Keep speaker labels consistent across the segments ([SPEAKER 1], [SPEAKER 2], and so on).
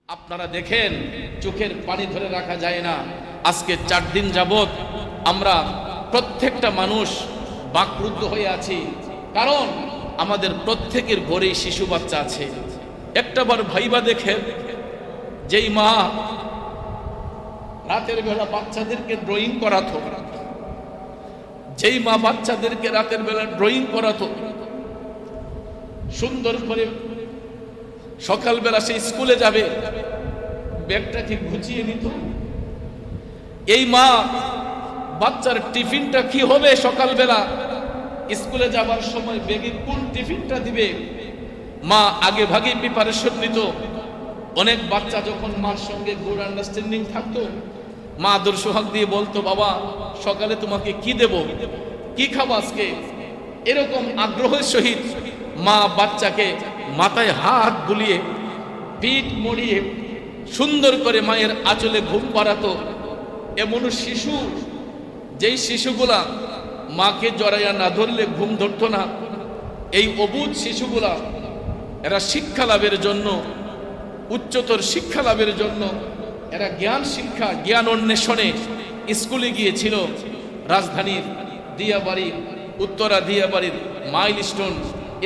[SPEAKER 1] আপনারা দেখেন চোখের পানি ধরে রাখা যায় না। আজকে 4 দিন যাবত আমরা প্রত্যেকটা মানুষ বাকরুদ্ধ হয়ে আছি, কারণ আমাদের প্রত্যেকের ঘরেই শিশু বাচ্চা আছে। একটাবার ভাইবা দেখেন, যেই মা রাতের বেলা বাচ্চাদেরকে ড্রয়িং করাতো, যেই মা বাচ্চাদেরকে রাতের বেলা ড্রয়িং করাতো, সুন্দর করে সকালবেলা সে স্কুলে যাবে, ব্যাগটাকে গুছিয়ে নিত। এই মা বাচ্চার টিফিনটা কি হবে সকালবেলা স্কুলে যাবার সময়, ব্যাগে কোন টিফিনটা দিবে, মা আগে ভাগে প্রিপারেশন নিত। অনেক বাচ্চা যখন মার সঙ্গে গুড আন্ডারস্ট্যান্ডিং থাকতো, মা আদর সোহাগ দিয়ে বলতো, বাবা সকালে তোমাকে কি দেব, কি খাবো আজকে। এরকম আগ্রহের সহিত মা বাচ্চাকে মাথায় হাত বুলিয়ে পিঠ মড়িয়ে সুন্দর করে মায়ের আঁচলে ঘুম পাড়াতো। এমন শিশু, যেই শিশুগুলা মাকে জড়াইয়া না ধরলে ঘুম ধরতো না, এই অবুঝ শিশুগুলা এরা শিক্ষা লাভের জন্য, উচ্চতর শিক্ষা লাভের জন্য এরা জ্ঞান শিক্ষা, জ্ঞান অন্বেষণে স্কুলে গিয়েছিল। রাজধানীর দিয়াবাড়ি, উত্তরা দিয়াবাড়ির মাইলস্টোন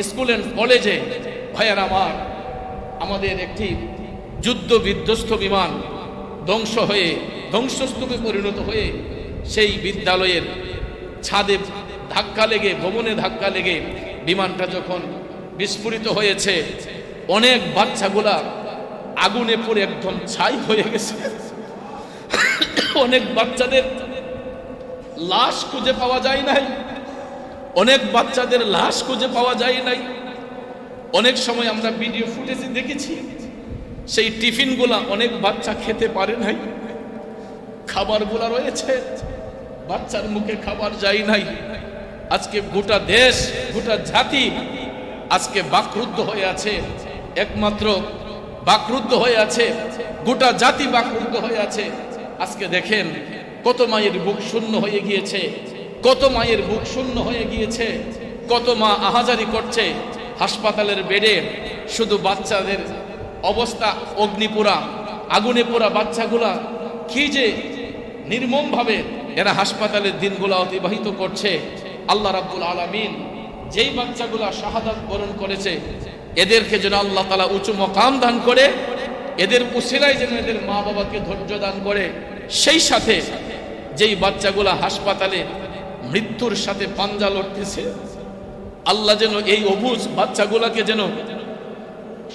[SPEAKER 1] স্কুল অ্যান্ড কলেজে ভাইয়ার আমার, আমাদের একটি যুদ্ধ বিধ্বস্ত বিমান ধ্বংস হয়ে ধ্বংসস্তূপে পরিণত হয়ে সেই বিদ্যালয়ের ছাদে ধাক্কা লেগে, ভবনে ধাক্কা লেগে বিমানটা যখন বিস্ফোরিত হয়েছে, অনেক বাচ্চাগুলা আগুনে পড়ে একদম ছাই হয়ে গেছে। অনেক বাচ্চাদের লাশ খুঁজে পাওয়া যায় নাই, অনেক বাচ্চাদের লাশ খুঁজে পাওয়া যায় নাই। অনেক সময় আমরা ভিডিও ফুটেজে দেখেছি, সেই টিফিনগুলা অনেক বাচ্চা খেতে পারে নাই, খাবারগুলা রয়েছে, বাচ্চার মুখে খাবার যায় নাই। আজকে গোটা দেশ, গোটা জাতি আজকে বাকরুদ্ধ হয়ে আছে। একমাত্র বাকরুদ্ধ হয়ে আছে, গোটা জাতি বাকরুদ্ধ হয়ে আছে। আজকে দেখেন কত মায়ের বুক শূন্য হয়ে গিয়েছে, কত মায়ের বুক শূন্য হয়ে গিয়েছে, কত মা আহাজারি করছে হাসপাতালের বেডে। শুধু বাচ্চাদের অবস্থা অগ্নিপোড়া, আগুনে পোড়া বাচ্চাগুলা কি যে নির্মম ভাবে এরা হাসপাতালের দিনগুলা অতিবাহিত করছে। আল্লাহ রাব্বুল আলামিন যেই বাচ্চাগুলা শাহাদাত বরণ করেছে, এদেরকে যেন আল্লাহ তাআলা উঁচু মকাম দান করে, এদের উসিলায় যেন এদের মা বাবাকে ধৈর্য দান করে। সেই সাথে যেই বাচ্চাগুলা হাসপাতালে মৃত্যুর সাথে পাঞ্জা লড়তেছে, আল্লাহ যেন এই অবুঝ বাচ্চাগুলাকে যেন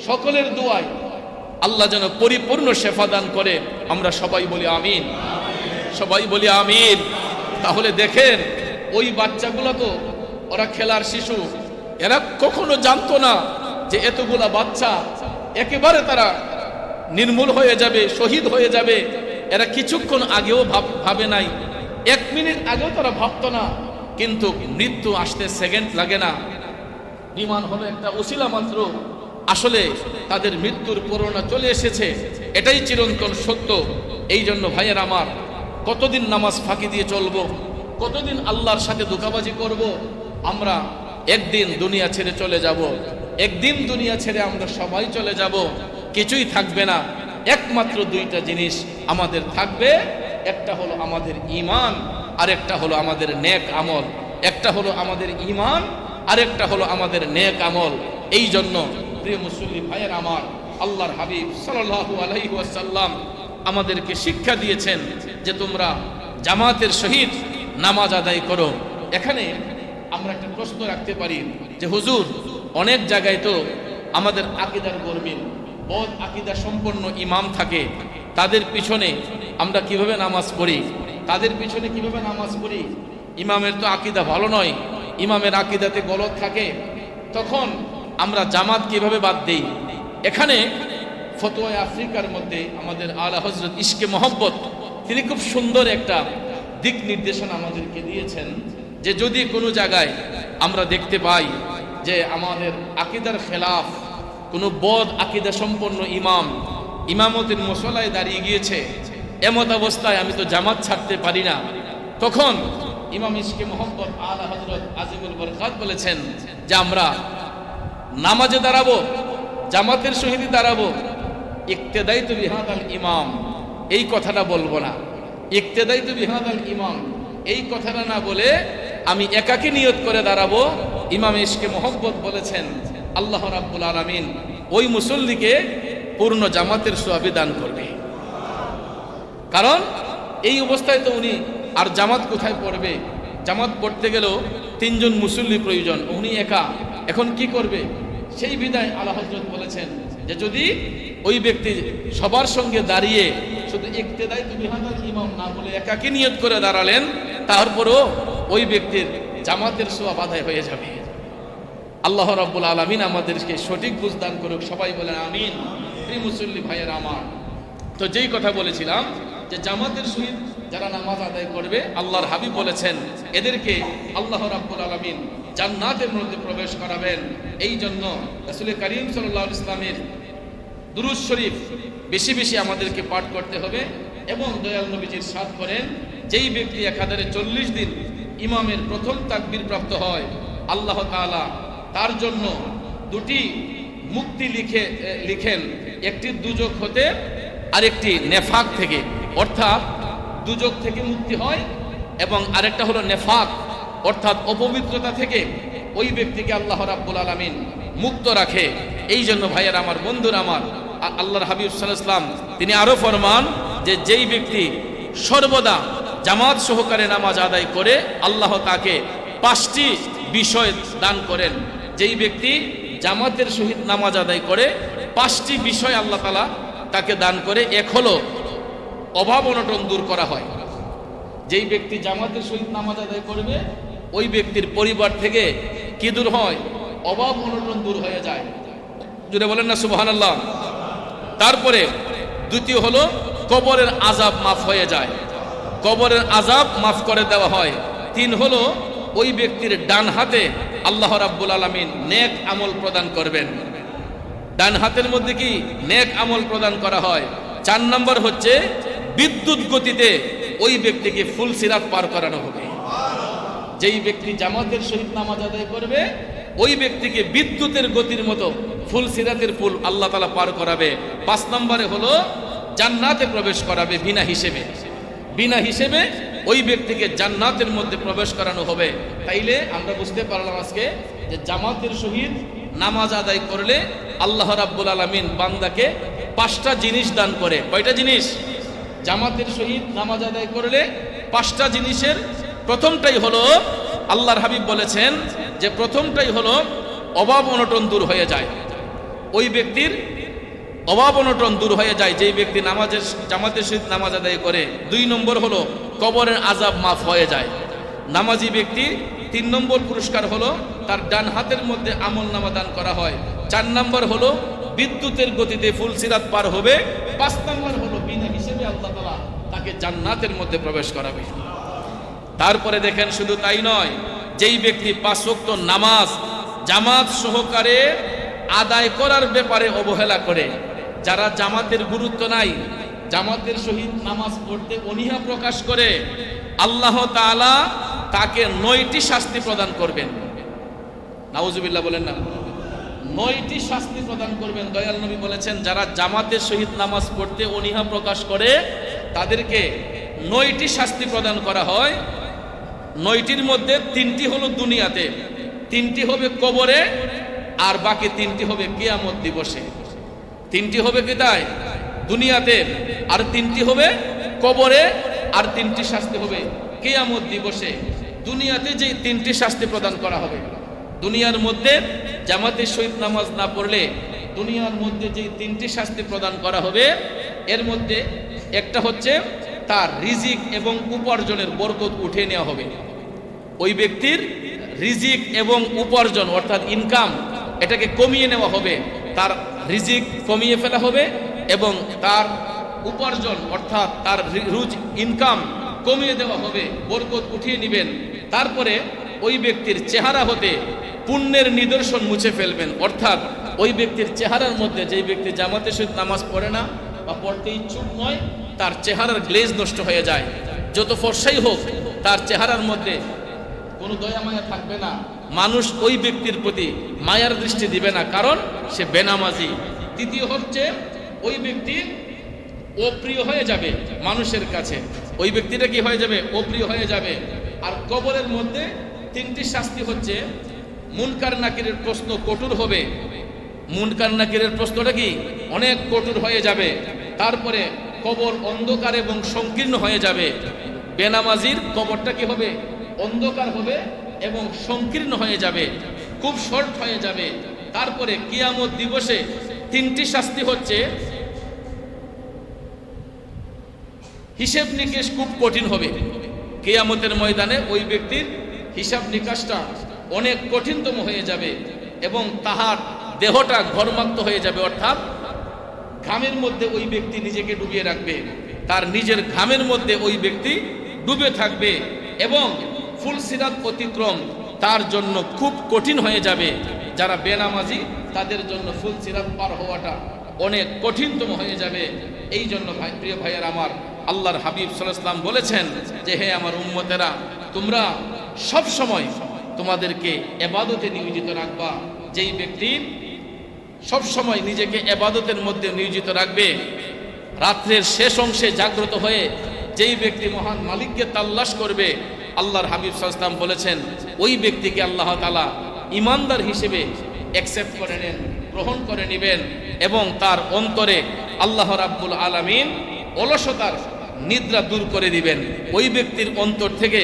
[SPEAKER 1] সকলের দোয়ায় আল্লাহ যেন পরিপূর্ণ শেফা দান করে। আমরা সবাই বলি আমিন, সবাই বলি আমিন। তাহলে দেখেন ওই বাচ্চাগুলো তো ওরা খেলার শিশু, এরা কখনো জানতো না যে এতগুলা বাচ্চা একেবারে তারা নির্মূল হয়ে যাবে, শহীদ হয়ে যাবে। এরা কিছুক্ষণ আগেও ভাবে নাই, 1 মিনিট আগেও তারা ভাবতো না। কিন্তু মৃত্যু আসতে সেকেন্ড লাগে না। বিমান হলো একটা ওসিলা মাত্র, আসলে তাদের মৃত্যুর পূরণা চলে এসেছে, এটাই চিরন্তন সত্য। এই জন্য ভাইয়ের আমার, কতদিন নামাজ ফাঁকি দিয়ে চলবো, কতদিন আল্লাহর সাথে ধোঁকাবাজি করব। আমরা একদিন দুনিয়া ছেড়ে চলে যাব, একদিন দুনিয়া ছেড়ে আমরা সবাই চলে যাব, কিছুই থাকবে না। একমাত্র 2টা জিনিস আমাদের থাকবে, একটা হলো আমাদের ঈমান, আর একটা হলো আমাদের নেক আমল। একটা হলো আমাদের ঈমান, আর একটা হলো আমাদের নেক আমল। এই জন্য প্রিয় মুসল্লি ভাইয়ের আমার, আল্লাহর হাবিব সাল্লাল্লাহু আলাইহি ওয়াসাল্লাম আমাদেরকে শিক্ষা দিয়েছেন যে তোমরা জামাতের সহিত নামাজ আদায় করো। এখানে আমরা একটা প্রশ্ন রাখতে পারি যে হুজুর, অনেক জায়গায় তো আমাদের আকীদার গরমিল, বদ আকীদা সম্পন্ন ইমাম থাকে, তাদের পিছনে আমরা কিভাবে নামাজ পড়ি, তাদের পিছনে কিভাবে নামাজ পড়ি? ইমামের তো আকীদা ভালো নয়, ইমামের আকীদাতে গলত থাকে, তখন আমরা জামাত কিভাবে বাদ দেই? এখানে ফতোয়া আফ্রিকার মধ্যে আমাদের আলা হযরত ইশকে মোহাম্মদ, তিনি খুব সুন্দর একটা দিক নির্দেশনা আমাদেরকে দিয়েছেন যে যদি কোনো জায়গায় আমরা দেখতে পাই যে আমাদের আকীদার খেলাফ কোনো বদ আকীদা সম্পন্ন ইমাম ইমামতের মুসল্লায় দাঁড়িয়ে গিয়েছে, এমত অবস্থায় আমি তো জামাত ছাড়তে পারি না। তখন ইমাম ইশকে মোহাম্মদ আলা হযরত আজিমুল বরকাত বলেছেন যে আমরা নামাজে দাঁড়াবো, জামাতের সহিত দাঁড়াবো, ইক্তেদাইতু বিহাদাল ইমাম, এই কথাটা বলবো না। ইক্তেদাইতু বিহাদাল ইমাম, এই কথাটা না বলে আমি একাকী নিয়ত করে দাঁড়াবো। ইমাম ইশকে মোহাব্বত বলেছেন আল্লাহ রাব্বুল আলামিন ওই মুসল্লিকে পূর্ণ জামাতের সওয়াব দান করবে। কারণ এই অবস্থায় তো উনি আর জামাত কোথায় পড়বে? জামাত পড়তে গেলেও 3 জন মুসল্লি প্রয়োজন, উনি একা, এখন কি করবে? সেই বিধায় আলা হযরত বলেছেন যে যদি ওই ব্যক্তি সবার সঙ্গে দাঁড়িয়ে শুধু ইক্তেদাইতু বিহাদাল ইমাম না বলে একাকী নিয়ত করে দাঁড়ালেন, তারপরও ওই ব্যক্তির জামাতের সওয়াব আদায় হয়ে যাবে। আল্লাহ রাব্বুল আলামিন আমাদেরকে সঠিক বুঝ দান করুক, সবাই বলেন আমিন। এই মুসল্লি ভাইয়ের আমার, তো যেই কথা বলেছিলাম যে জামাতের সহিত যারা নামাজ আদায় করবে, আল্লাহর হাবিব বলেছেন এদেরকে আল্লাহ রাব্বুল আলামিন জান্নাতের মধ্যে প্রবেশ করাবেন। এই জন্য রাসূল করিম সাল্লাল্লাহু আলাইহি ওয়াসাল্লামের দুরূদ শরীফ বেশি বেশি আমাদেরকে পাঠ করতে হবে। এবং দয়াল নবীজি ইরশাদ করেন, যেই ব্যক্তি একাধারে 40 দিন ইমামের প্রথম তাকবীর প্রাপ্ত হয়, আল্লাহ তাআলা তার জন্য 2টি মুক্তি লিখেন, একটি দুজক হতে আরেকটি নেফাক থেকে, অর্থাৎ দুজক থেকে মুক্তি হয়, এবং আরেকটা হলো নেফাক অর্থাৎ অপবিত্রতা থেকে ওই ব্যক্তিকে আল্লাহ রাব্বুল আলামিন মুক্ত রাখে। এই জন্য ভাইয়ের আমার, বন্ধুরা আমার, আল্লাহর হাবিব সাল্লাল্লাহু আলাইহি ওয়াসাল্লাম তিনি আরো ফরমান যে যেই ব্যক্তি সর্বদা জামাত সহকারে নামাজ আদায় করে, আল্লাহ তাকে 5টি বিষয় দান করেন। যেই ব্যক্তি জামাতের সহিত নামাজ আদায় করে 5টি বিষয় আল্লাহ তাআলা তাকে দান করে। এক হলো অভাব অনটন দূর করা হয়। যেই ব্যক্তি জামাতের সহিত নামাজ আদায় করবে, ওই ব্যক্তির পরিবার থেকে কি দূর হয়? অভাব অনটন দূর হয়ে যায়। জুড়ে বলেন না সুবহানাল্লাহ। তারপরে দ্বিতীয় হলো কবরের আযাব মাফ হয়ে যায়, কবরের আযাব মাফ করে দেওয়া হয়। 3 হলো ওই ব্যক্তির ডান হাতে আল্লাহ রাব্বুল আলামিন নেক আমল প্রদান করবেন। ডান হাতের মধ্যে কি নেক আমল প্রদান করা হয়। 4 নম্বর হচ্ছে বিদ্যুৎ গতিতে ওই ব্যক্তিকে ফুল সিরাত পার করানো হবে। যেই ব্যক্তি জামাতের সহিত নামাজ আদায় করবে, ওই ব্যক্তিকে বিদ্যুতের গতির মতো ফুল সিরাতের ফুল আল্লাহ তাআলা পার করাবে। 5 নম্বরে হলো জান্নাতে প্রবেশ করাবে বিনা হিসেবে। বিনা হিসেবে ওই ব্যক্তিকে জান্নাতের মধ্যে প্রবেশ করানো হবে। তাইলে আমরা বুঝতে পারলাম আজকে যে জামাতের সহিত নামাজ আদায় করলে আল্লাহ রাব্বুল আলামিন বান্দাকে 5টা জিনিস দান করে। কয়টা জিনিস? জামাতের সহিত নামাজ আদায় করলে 5টা জিনিসের প্রথমটাই হলো, আল্লাহর হাবিব বলেছেন যে প্রথমটাই হলো অভাব অনটন দূর হয়ে যায়। ওই ব্যক্তির অভাব অনটন দূর হয়ে যায় যেই ব্যক্তি জামাতের সহিত নামাজ আদায় করে। 2 নম্বর হলো কবরের আযাব মাফ হয়ে যায় নামাজি ব্যক্তি। 3 নম্বর পুরস্কার হলো তার ডান হাতের মধ্যে আমল নামা দান করা হয়। 4 নম্বর হলো বিদ্যুতের গতিতে ফুল সিরাত পার হবে। 5 নম্বর হলো বিনা হিসেবে আল্লাহ তাআলা তাকে জান্নাতের মধ্যে প্রবেশ করাবে। তারপরে দেখেন, শুধু তাই নয়, যেই ব্যক্তি 5 ওয়াক্ত নামাজ জামাত সহকারে আদায় করার ব্যাপারে অবহেলা করে, যারা জামাতের গুরুত্ব নাই, জামাতের সহিত নামাজ পড়তে অনীহা প্রকাশ করে, আল্লাহ তাআলা তাকে 9টি শাস্তি প্রদান করবেন। নাউজুবিল্লাহ বলেন না, 9টি শাস্তি প্রদান করবেন। দয়াল নবী বলেছেন যারা জামাতের সহিত নামাজ পড়তে অনীহা প্রকাশ করে তাদেরকে 9টি শাস্তি প্রদান করা হয়। 9টির মধ্যে 3টি হলো দুনিয়াতে, 3টি হবে কবরে, আর বাকি 3টি হবে কিয়ামত দিবসে। 3টি হবে কোথায়? দুনিয়াতে, আর 3টি হবে কবরে, আর 3টি শাস্তি হবে কিয়ামত দিবসে। দুনিয়াতে যে 3টি শাস্তি প্রদান করা হবে, দুনিয়ার মধ্যে জামাতের সহিত নামাজ না পড়লে দুনিয়ার মধ্যে যে 3টি শাস্তি প্রদান করা হবে, এর মধ্যে একটা হচ্ছে তার রিজিক এবং উপার্জনের বরকত উঠে নেওয়া হবে। ওই ব্যক্তির রিজিক এবং উপার্জন অর্থাৎ ইনকাম, এটাকে কমিয়ে নেওয়া হবে। তার রিজিক কমিয়ে ফেলা হবে এবং তার উপার্জন অর্থাৎ তার ইনকাম কমিয়ে দেওয়া হবে, বরকত উঠিয়ে নেবেন। তারপরে ওই ব্যক্তির চেহারা হতে পুণ্যের নিদর্শন মুছে ফেলবেন। অর্থাৎ ওই ব্যক্তির চেহারার মধ্যে, যেই ব্যক্তি জামাতের সহিত নামাজ পড়ে না বা পড়তে ইচ্ছুক নয়, তার চেহারার গ্লেজ নষ্ট হয়ে যায়। যত ফর্সাই হোক, তার চেহারার মধ্যে কোনো দয়া মায়া থাকবে না। মানুষ ওই ব্যক্তির প্রতি মায়ার দৃষ্টি দিবে না, কারণ সে বেনামাজি। দ্বিতীয় হচ্ছে ওই ব্যক্তি অপ্রিয় হয়ে যাবে মানুষের কাছে, ওই ব্যক্তিটা কি হয়ে যাবে? অপ্রিয় হয়ে যাবে। আর কবরের মধ্যে তিনটি শাস্তি হচ্ছে, মুনকার নাকিরের প্রশ্ন কঠোর হবে, মুনকার নাকিরের প্রশ্নটা কি অনেক কঠোর হয়ে যাবে। তারপরে কবর অন্ধকার এবং সংকীর্ণ হয়ে যাবে। বেনামাজির কবরটা কি হবে? অন্ধকার হবে এবং সংকীর্ণ হয়ে যাবে, খুব শর্ট হয়ে যাবে। তারপরে কিয়ামত দিবসে তিনটি শাস্তি হচ্ছে, হিসেব নিকেশ খুব কঠিন হবে। কিয়ামতের ময়দানে ওই ব্যক্তির হিসাব নিকাশটা অনেক কঠিনতম হয়ে যাবে এবং তাহার দেহটা ঘর্মাক্ত হয়ে যাবে, অর্থাৎ ঘামের মধ্যে ওই ব্যক্তি নিজেকে ডুবিয়ে রাখবে, তার নিজের ঘামের মধ্যে ওই ব্যক্তি ডুবে থাকবে এবং ফুল সিরাত অতিক্রম তার জন্য খুব কঠিন হয়ে যাবে। যারা বেনামাজি তাদের জন্য ফুল সিরাত পার হওয়াটা অনেক কঠিনতম হয়ে যাবে। এই জন্য প্রিয় ভাইয়ের আমার, আল্লাহর হাবিব সাল্লাল্লাহু আলাইহি ওয়াসাল্লাম বলেছেন যে হে আমার উম্মতেরা, তোমরা সব সময় তোমাদেরকে ইবাদতে নিয়োজিত রাখবা। যেই ব্যক্তি সব সময় নিজেকে ইবাদতের মধ্যে নিয়োজিত রাখবে, রাত্রের শেষ অংশে জাগ্রত হয়ে যেই ব্যক্তি মহান মালিককে তাল্লাশ করবে, আল্লাহর হাবিব সাল্লাল্লাহু আলাইহি ওয়াসাল্লাম বলেছেন ওই ব্যক্তিকে আল্লাহ তাআলা ঈমানদার হিসেবে অ্যাকসেপ্ট করে নেন, গ্রহণ করে নেবেন এবং তার অন্তরে আল্লাহ রাব্বুল আলামিন অলসতার নিদ্রা দূর করে দিবেন। ওই ব্যক্তির অন্তর থেকে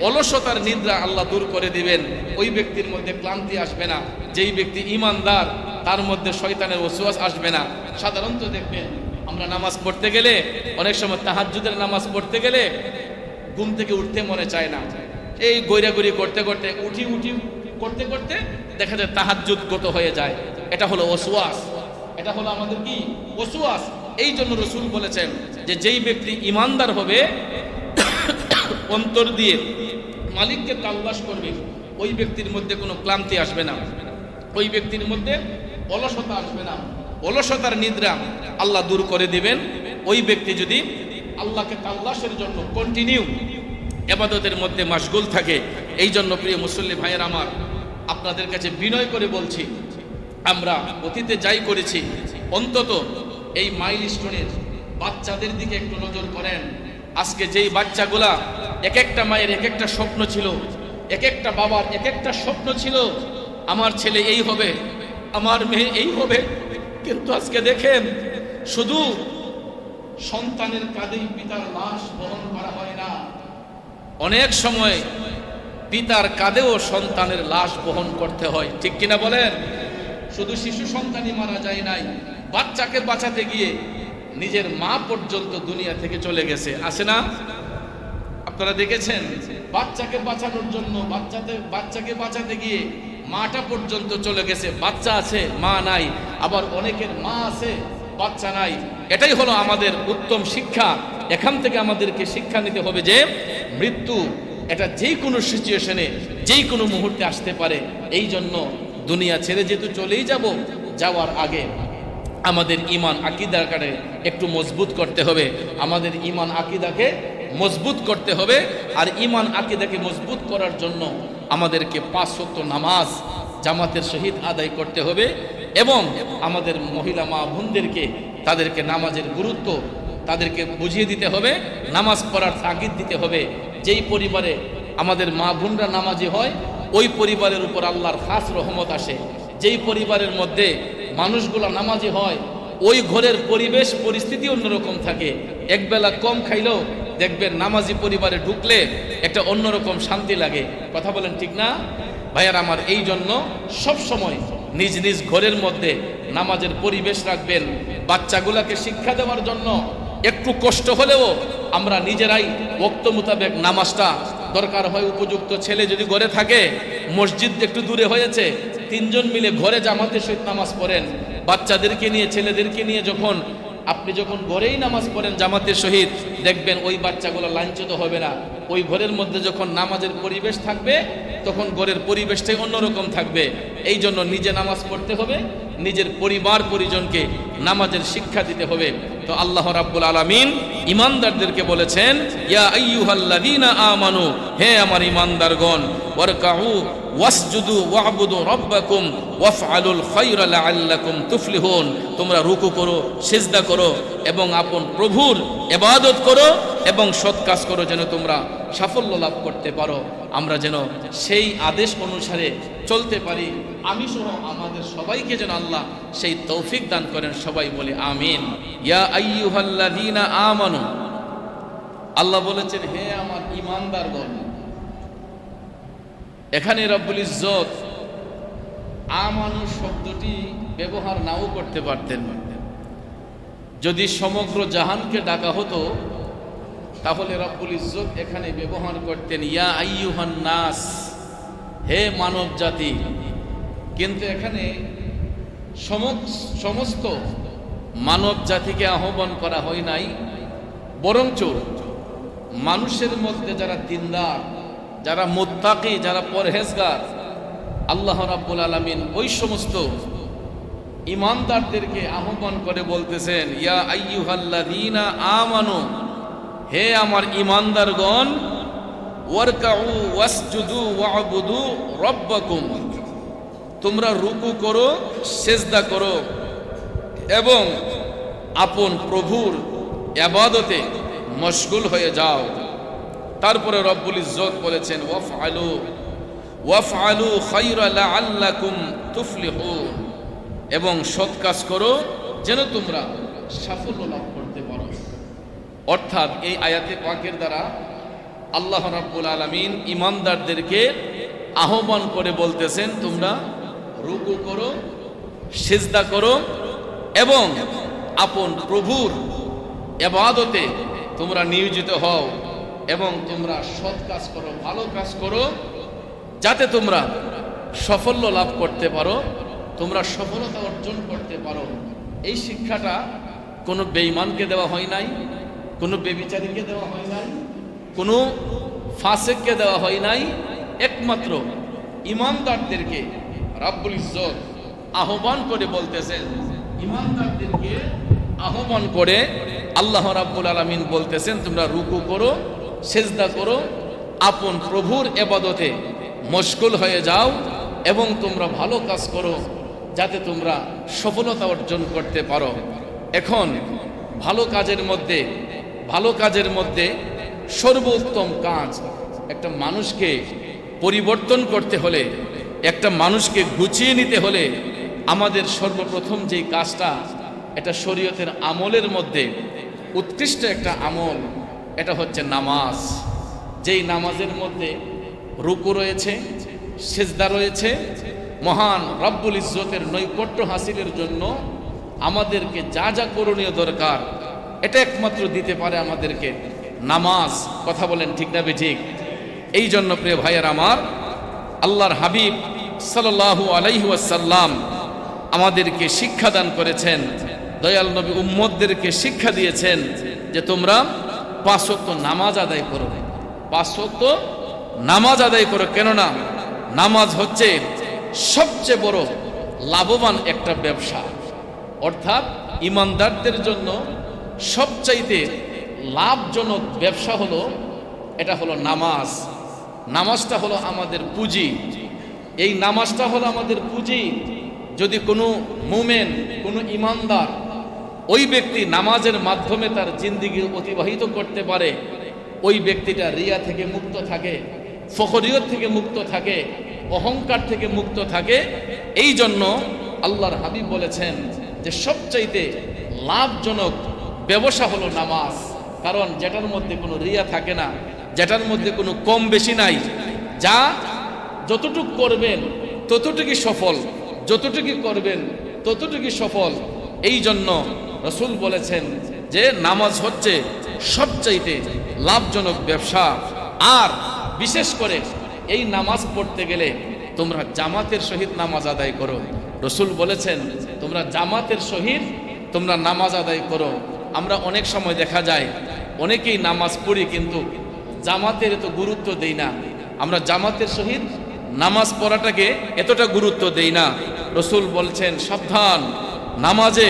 [SPEAKER 1] অলসতার নিদ্রা আল্লাহ দূর করে দিবেন। ওই ব্যক্তির মধ্যে ক্লান্তি আসবে না। যেই ব্যক্তি ঈমানদার তার মধ্যে শয়তানের ওয়াসওয়াস আসবে না। সাধারণত দেখবেন আমরা নামাজ পড়তে গেলে, অনেক সময় তাহাজ্জুদের নামাজ পড়তে গেলে ঘুম থেকে উঠতে মনে চায় না, এই গৈরাগৈরি করতে করতে উঠি করতে করতে দেখা যায় তাহাজ্জুদ গত হয়ে যায়। এটা হলো ওয়াসওয়াস, এটা হলো আমাদের কি ওয়াসওয়াস। এই জন্য রাসূল বলেছেন যে যেই ব্যক্তি ঈমানদার হবে, অন্তর দিয়ে মালিককে তাল্লাশ করবে, ওই ব্যক্তির মধ্যে কোনো ক্লান্তি আসবে না, ওই ব্যক্তির মধ্যে অলসতা আসবে না। অলসতার নিদ্রা আল্লাহ দূর করে দিবেন ওই ব্যক্তি যদি আল্লাহকে তাল্লাশের জন্য কন্টিনিউ ইবাদতের মধ্যে মাশগুল থাকে। এই জন্য প্রিয় মুসল্লি ভাইয়ের আমার, আপনাদের কাছে বিনয় করে বলছি, আমরা অতীতে যাই করেছি, অন্তত এই মাইলস্টোনের বাচ্চাদের দিকে একটু নজর করেন। আজকে যেই বাচ্চাগুলা, এক একটা মায়ের এক একটা স্বপ্ন ছিল, এক একটা বাবার এক একটা স্বপ্ন ছিল, আমার ছেলে এই হবে, আমার মেয়ে এই হবে, কিন্তু আজকে দেখেন শুধু সন্তানের কাঁধেই পিতার লাশ বহন করা হয় না, অনেক সময় পিতার কাঁধেও সন্তানের লাশ বহন করতে হয়। ঠিক কিনা বলেন? শুধু শিশু সন্তানই মারা যায় নাই, বাচ্চাকে বাঁচাতে গিয়ে নিজের মা পর্যন্ত দুনিয়া থেকে চলে গেছে, আছে না? আপনারা দেখেছেন, বাচ্চাকে বাঁচানোর জন্য বাচ্চাকে বাঁচাতে গিয়ে মাটা পর্যন্ত চলে গেছে। বাচ্চা আছে, মা নাই, আবার অনেকের মা আছে, বাচ্চা নাই। এটাই হলো আমাদের উত্তম শিক্ষা। এখান থেকে আমাদেরকে শিক্ষা নিতে হবে যে মৃত্যু এটা যেই কোনো সিচুয়েশনে, যেই কোনো মুহূর্তে আসতে পারে। এই জন্য দুনিয়া ছেড়ে যেহেতু চলেই যাব, যাওয়ার আগে আমাদের ঈমান আকীদাকে একটু মজবুত করতে হবে, আমাদের ঈমান আকীদাকে মজবুত করতে হবে। আর ঈমান আকীদাকে মজবুত করার জন্য আমাদেরকে 5 ওয়াক্ত নামাজ জামাতের সহিত আদায় করতে হবে এবং আমাদের মহিলা মা বোনদেরকে তাদেরকে নামাজের গুরুত্ব তাদেরকে বুঝিয়ে দিতে হবে, নামাজ পড়ার তাগিদ দিতে হবে। যেই পরিবারে আমাদের মা বোনরা নামাজি হয়, ওই পরিবারের উপর আল্লাহর খাস রহমত আসে। যেই পরিবারের মধ্যে মানুষগুলো নামাজি হয়, ওই ঘরের পরিবেশ পরিস্থিতি অন্যরকম থাকে। একবেলা কম খাইলেও দেখবেন নামাজি পরিবারে ঢুকলে একটা অন্যরকম শান্তি লাগে। কথা বলেন ঠিক না ভাইয়ার আমার? এই জন্য সব সময় নিজ নিজ ঘরের মধ্যে নামাজের পরিবেশ রাখবেন। বাচ্চাগুলাকে শিক্ষা দেওয়ার জন্য একটু কষ্ট হলেও আমরা নিজেরাই ওয়াক্ত মোতাবেক নামাজটা, দরকার হয় উপযুক্ত ছেলে যদি ঘরে থাকে, মসজিদ একটু দূরে হয়েছে, 3 জন মিলে ঘরে জামাতের সহিত নামাজ পড়েন। বাচ্চাদেরকে নিয়ে, ছেলেদেরকে নিয়ে আপনি যখন ঘরেই নামাজ পড়েন জামাতের সহিত, দেখবেন ওই বাচ্চাগুলো লাঞ্ছিত হবে না। ওই ঘরের মধ্যে যখন নামাজের পরিবেশ থাকবে, তখন ঘরের পরিবেশটাই অন্যরকম থাকবে। এই জন্য নিজে নামাজ পড়তে হবে, নিজের পরিবার পরিজনকে নামাজের শিক্ষা দিতে হবে। তো আল্লাহ রাব্বুল আলামিন ঈমানদারদেরকে বলেছেন, ইয়া আইয়ুহাল্লাযীনা আমানু, হে আমার ঈমানদারগণ, ওয়ারকাউ, ওয়াসজুদু ওয়া'বুদু রাব্বাকুম ওয়াফআলুল খায়রা লাআল্লাকুম তুফলিহুন। তোমরা রুকু করো, সিজদা করো এবং আপন প্রভুর ইবাদত করো এবং সৎ কাজ করো যেন তোমরা সাফল্য লাভ করতে পারো। আমরা যেন সেই আদেশ অনুসারে চলতে পারি। আমি সহ আমাদের সবাইকে যেন আল্লাহ সেই তৌফিক দান করেন। সবাই বলি আমিন। ইয়া আইয়ুহাল্লাযীনা আমানু, আল্লাহ বলেছেন হে আমার ঈমানদারগণ। এখানে রব্বুল ইজ্জত আমানু শব্দটি ব্যবহার নাও করতে পারতেন। যদি সমগ্র জাহানকে ডাকা হতো তাহলে রব্বুল ইজ্জত এখানে ব্যবহার করতেন ইয়া আইয়ুহান নাস, হে মানব জাতি। কিন্তু এখানে সমস্ত মানব জাতিকে আহ্বান করা হয় নাই, বরঞ্চ মানুষের মধ্যে যারা দিনদার, যারা মুত্তাকি, যারা পরহেজগার, আল্লাহ রাব্বুল আলামিন ওই সমস্ত ঈমানদারদেরকে আহ্বান করে বলতেছেন ইয়া আইয়ুহাল্লাযীনা আমানু, হে আমার ঈমানদারগণ, ওয়ারকাউ ওয়াসজুদু ওয়া'বুদু রাব্বাকুম, তোমরা রুকু করো, সিজদা করো এবং আপন প্রভুর ইবাদতে মশগুল হয়ে যাও। তারপরে রব্বুল ইজ্জত বলেছেন ওয়াফআলু খায়রা লাআল্লাকুম তুফলিহুন, এবং সৎ কাজ করো যেন তোমরা সাফল্য লাভ করতে পারো। অর্থাৎ এই আয়াতে পাকের দ্বারা আল্লাহ রাব্বুল আলামিন ঈমানদারদেরকে আহ্বান করে বলতেছেন তোমরা রুকু করো, সিজদা করো এবং আপন প্রভুর ইবাদতে তোমরা নিয়োজিত হও এবং তোমরা সৎ কাজ করো, ভালো কাজ করো, যাতে তোমরা সাফল্য লাভ করতে পারো, তোমরা সফলতা অর্জন করতে পারো। এই শিক্ষাটা কোনো বেঈমানকে দেওয়া হয় নাই, কোনো বেবিচারীকে দেওয়া হয় নাই, কোনো ফাসিককে দেওয়া হয় নাই। একমাত্র ঈমানদারদেরকে রাব্বুল ইজ্জত আহ্বান করে বলতেছেন, ঈমানদারদেরকে আহ্বান করে আল্লাহ রাব্বুল আলামিন বলতেছেন তোমরা রুকু করো, সিজদা করো, আপন প্রভুর ইবাদতে মশগুল হয়ে যাও এবং তোমরা ভালো কাজ করো যাতে তোমরা সফলতা অর্জন করতে পারো। এখন ভালো কাজের মধ্যে সর্বোত্তম কাজ, একটা মানুষকে পরিবর্তন করতে হলে, একটা মানুষকে গুছিয়ে নিতে হলে আমাদের সর্বপ্রথম যেই কাজটা, এটা শরীয়তের আমলের মধ্যে উৎকৃষ্ট একটা আমল, এটা হচ্ছে নামাজ। যেই নামাজের মধ্যে রুকু রয়েছে, সিজদা রয়েছে, মহান রব্বুল ইজ্জতের নৈকট্য হাসিলের জন্য আমাদেরকে যা যা করণীয় দরকার এটা একমাত্র দিতে পারে আমাদেরকে নামাজ। কথা বলেন ঠিক না বেঠিক? এই জন্য প্রিয় ভাইয়ের আমার, আল্লাহর হাবিব সাল্লাল্লাহু আলাইহি ওয়াসাল্লাম আমাদেরকে শিক্ষা দান করেছেন, দয়াল নবী উম্মতদেরকে শিক্ষা দিয়েছেন যে তোমরা 5 ওয়াক্ত নামাজ আদায় করো, 5 ওয়াক্ত নামাজ আদায় করো। কেননা নামাজ হচ্ছে সবচেয়ে বড় লাভবান একটা ব্যবসা। অর্থাৎ ঈমানদারদের জন্য সবচাইতে লাভজনক ব্যবসা হলো, এটা হলো নামাজ। নামাজটা হলো আমাদের পুঁজি, এই নামাজটা হলো আমাদের পুঁজি। যদি কোনো মুমিন, কোনো ঈমানদার, ওই ব্যক্তি নামাজের মাধ্যমে তার জিন্দেগি অতিবাহিত করতে পারে, ওই ব্যক্তিটা রিয়া থেকে মুক্ত থাকে, ফখরিয়ত থেকে মুক্ত থাকে, অহংকার থেকে মুক্ত থাকে। এই জন্য আল্লাহর হাবিব বলেছেন যে সবচাইতে লাভজনক ব্যবসা হলো নামাজ। কারণ যেটার মধ্যে কোনো রিয়া থাকে না, যেটার মধ্যে কোনো কম বেশি নাই, যা যতটুকু করবেন ততটুকুই সফল, যতটুকু করবেন ততটুকুই সফল। এই জন্য রাসূল বলেছেন যে নামাজ হচ্ছে সবচাইতে লাভজনক ব্যবসা। আর বিশেষ করে এই নামাজ পড়তে গেলে তোমরা জামাতের সহিত নামাজ আদায় করো। রাসূল বলেছেন তোমরা জামাতের সহিত তোমরা নামাজ আদায় করো। আমরা অনেক সময় দেখা যায় অনেকেই নামাজ পড়ি কিন্তু জামাতের এত গুরুত্ব দেই না, আমরা জামাতের সহিত নামাজ পড়াটাকে এতটা গুরুত্ব দেই না। রাসূল বলছেন সাবধান, নামাজে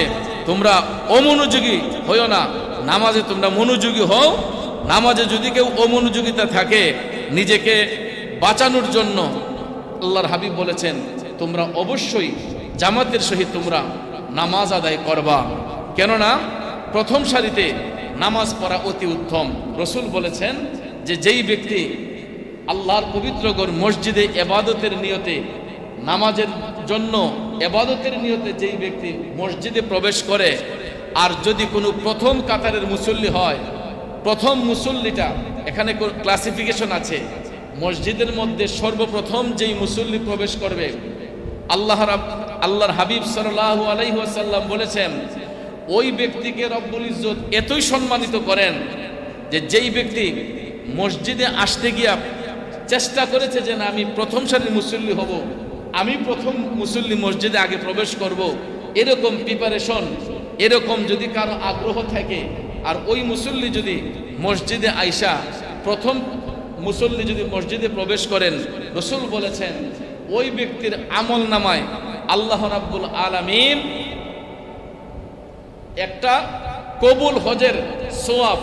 [SPEAKER 1] তোমরা অমনোযোগী হইও না, নামাজে তোমরা মনোযোগী হও। নামাজে যদি কেউ অমনোযোগিতা থাকে, নিজেকে বাঁচানোর জন্য আল্লাহর হাবিব বলেছেন তোমরা অবশ্যই জামাতের সহিত তোমরা নামাজ আদায় করবা, কেননা প্রথম সারিতে নামাজ পড়া অতি উত্তম। রসুল বলেছেন যে যেই ব্যক্তি আল্লাহর পবিত্র ঘর মসজিদে ইবাদতের নিয়তে, নামাজের জন্য ইবাদতের নিয়তে যেই ব্যক্তি মসজিদে প্রবেশ করে, আর যদি কোনো প্রথম কাতারের মুসল্লি হয়, প্রথম মুসল্লিটা এখানে ক্লাসিফিকেশন আছে, মসজিদের মধ্যে সর্বপ্রথম যেই মুসল্লি প্রবেশ করবে, আল্লাহর হাবিব সাল্লাল্লাহু আলাইহি ওয়াসাল্লাম বলেছেন ওই ব্যক্তিকে রব্বুল ইজ্জত এতই সম্মানিত করেন যে যেই ব্যক্তি মসজিদে আসতে গিয়া চেষ্টা করেছে যে না আমি প্রথম সারির মুসল্লি হব, আমি প্রথম মুসল্লি মসজিদে আগে প্রবেশ করব, এরকম প্রিপারেশন, এরকম যদি কারো আগ্রহ থাকে, আর ওই মুসল্লি যদি মসজিদে আইসা প্রথম মুসল্লি যদি মসজিদে প্রবেশ করেন, রসুল বলেছেন ওই ব্যক্তির আমল নামায় আল্লাহ রাব্বুল আলামিন একটা কবুল হজের সোয়াব,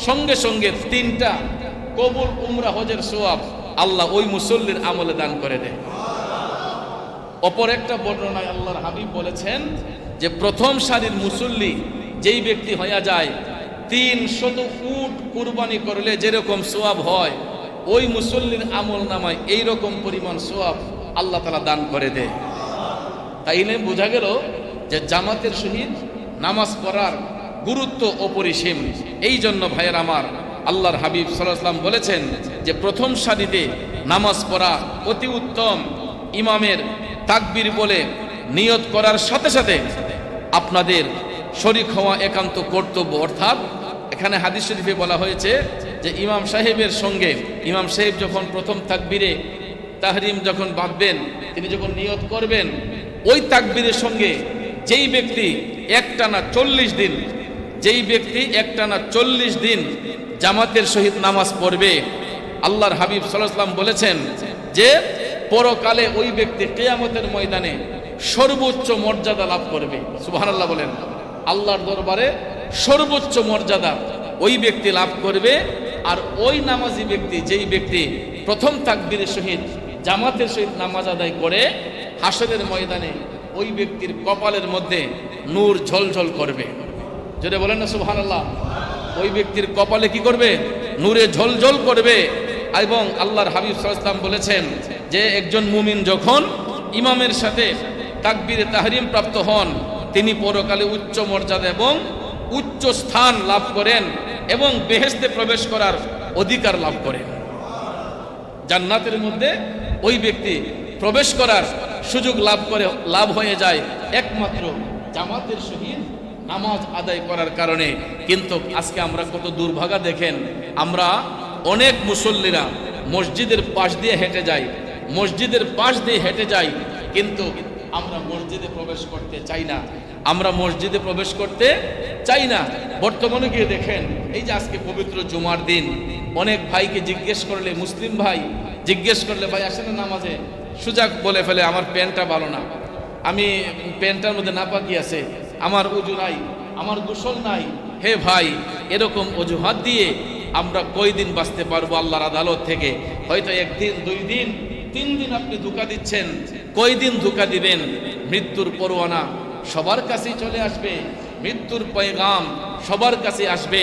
[SPEAKER 1] সঙ্গে সঙ্গে 3টা কবুল উমরা হজের সোয়াব আল্লাহ ওই মুসল্লির আমলে দান করে দেয়। অপর একটা বর্ণনায় আল্লাহর হাবিব বলেছেন যে প্রথম সারির মুসল্লি যেই ব্যক্তি হয়ে যায়, 300 উট কুরবানি করলে যেরকম সোয়াব হয়, ওই মুসল্লির আমল নামায় এইরকম পরিমাণ সোয়াব আল্লাহ তাআলা দান করে দেয়। তাইলে বোঝা গেল যে জামাতের সহিত নামাজ পড়ার গুরুত্ব অপরিসীম। এই জন্য ভাইয়ের আমার, আল্লাহর হাবিব সাল্লাল্লাহু আলাইহি ওয়াসাল্লাম বলেছেন যে প্রথম সারিতে নামাজ পড়া অতি উত্তম। ইমামের তাকবীর বলে নিয়ত করার সাথে সাথে আপনাদের শরীক হওয়া একান্ত কর্তব্য। অর্থাৎ এখানে হাদিস শরীফে বলা হয়েছে যে ইমাম সাহেবের সঙ্গে, ইমাম সাহেব যখন প্রথম তাকবীরে তাহরিম যখন বাঁধবেন, তিনি যখন নিয়ত করবেন, ওই তাকবীরের সঙ্গে যেই ব্যক্তি একটানা 40 দিন, যেই ব্যক্তি একটানা 40 দিন জামাতের সহিত নামাজ পড়বে, আল্লাহর হাবিব সাল্লাল্লাহু আলাইহি ওয়াসাল্লাম বলেছেন যে পরকালে ওই ব্যক্তি কিয়ামতের ময়দানে সর্বোচ্চ মর্যাদা লাভ করবে। সুবহানাল্লাহ বলেন। আল্লাহর দরবারে সর্বোচ্চ মর্যাদা ওই ব্যক্তি লাভ করবে। আর ওই নামাজি ব্যক্তি, যেই ব্যক্তি প্রথম তাকবীরের সহিত জামাতের সহিত নামাজ আদায় করে, হাসরের ময়দানে ওই ব্যক্তির কপালের মধ্যে নূর ঝলঝল করবে। যেটা বলেন না সুবহানাল্লাহ, ওই ব্যক্তির কপালে কি করবে? নূরে ঝলঝল করবে। এবং আল্লাহর হাবিব সাল্লাল্লাহু আলাইহি ওয়াসাল্লাম বলেছেন যে একজন মুমিন যখন ইমামের সাথে তাকবীরে তাহরিম প্রাপ্ত হন, তিনি পরকালে উচ্চ মর্যাদা এবং উচ্চ স্থান লাভ করেন এবং বেহেশতে প্রবেশ করার অধিকার লাভ করেন। জান্নাতের মধ্যে ওই ব্যক্তি প্রবেশ করার সুযোগ লাভ হয়ে যায় একমাত্র জামাতের সহিত নামাজ আদায় করার কারণে। কিন্তু আজকে আমরা কত দুর্ভাগা দেখেন, আমরা অনেক মুসল্লিরা মসজিদের পাশ দিয়ে হেঁটে যাই, মসজিদের পাশ দিয়ে হেঁটে যাই, কিন্তু আমরা মসজিদে প্রবেশ করতে চাই না, আমরা মসজিদে প্রবেশ করতে চাই না। বর্তমানে গিয়ে দেখেন, এই যে আজকে পবিত্র জুমার দিন, অনেক ভাইকে জিজ্ঞেস করলে, মুসলিম ভাই জিজ্ঞেস করলে, ভাই আসেন নামাজে, সুজাক বলে ফেলে আমার প্যান্টটা ভালো না, আমি প্যান্টটার মধ্যে নাপাকি আছে, আমার উজু নাই, আমার গোসল নাই। হে ভাই, এরকম অজুহাত দিয়ে আমরা কয়দিন বাঁচতে পারবো আল্লাহর আদালত থেকে? হয়তো 1 দিন, 2 দিন, 3 দিন আপনি ধোঁকা দিচ্ছেন। কয়দিন ধোঁকা দিবেন? মৃত্যুর পরোয়ানা সবার কাছেই চলে আসবে, মৃত্যুর পয়গাম সবার কাছে আসবে।